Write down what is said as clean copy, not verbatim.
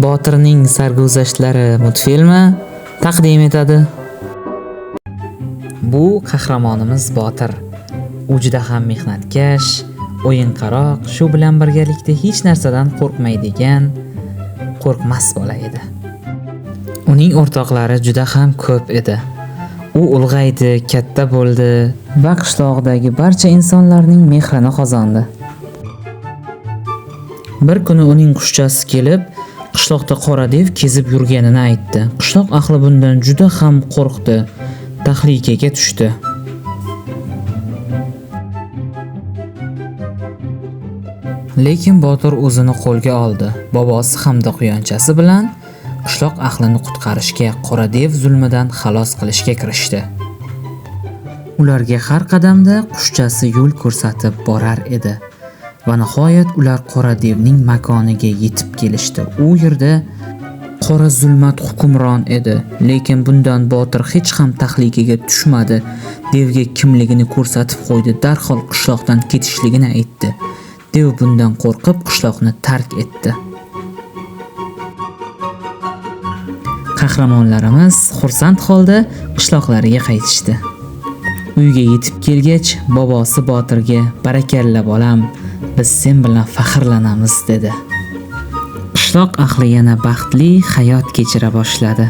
Botirning sarguzashtlari multfilmi taqdim etadi. Bu qahramonimiz Botir. U juda ham mehnatkash, o'yinqaroq, shu bilan birgalikda hech narsadan qo'rqmaydigan, qo'rqmas bola edi. Uning o'rtoqlari juda ham ko'p edi. U ulg'aydi, katta bo'ldi va qishloqdagi barcha insonlarning mehrini qozondi. Bir kuni uning qushchasi kelib, qishloqda qora dev kezib yurganini aytdi. Qishloq ahli bundan juda ham qo'rqdi, tahlikaga tushdi. Lekin Botir o'zini qo'lga oldi. Bobosi hamda quyonchasi bilan qishloq ahlini qutqarishga, qora dev zulmidan xalos qilishga kirishdi. Ularga har qadamda qushchasi yo'l ko'rsatib borar edi. Va nihoyat ular qora devning makoniga yetib kelishdi. U yerda qora zulmat hukmron edi, lekin bundan Botir hech ham tahlikaga tushmadi. Devga kimligini ko'rsatib qo'ydi, darhol qishloqdan ketishligini aytdi. Dev bundan qo'rqib qishloqni tark etdi. Qahramonlarimiz xursand holda qishloqlariga qaytishdi. Uyga yetib kelgach, bobosi Botirga "Barakalla bolam, biz sen bilan faxrlanamiz" dedi. Qishloq ahli yana baxtli hayot kechira boshladi.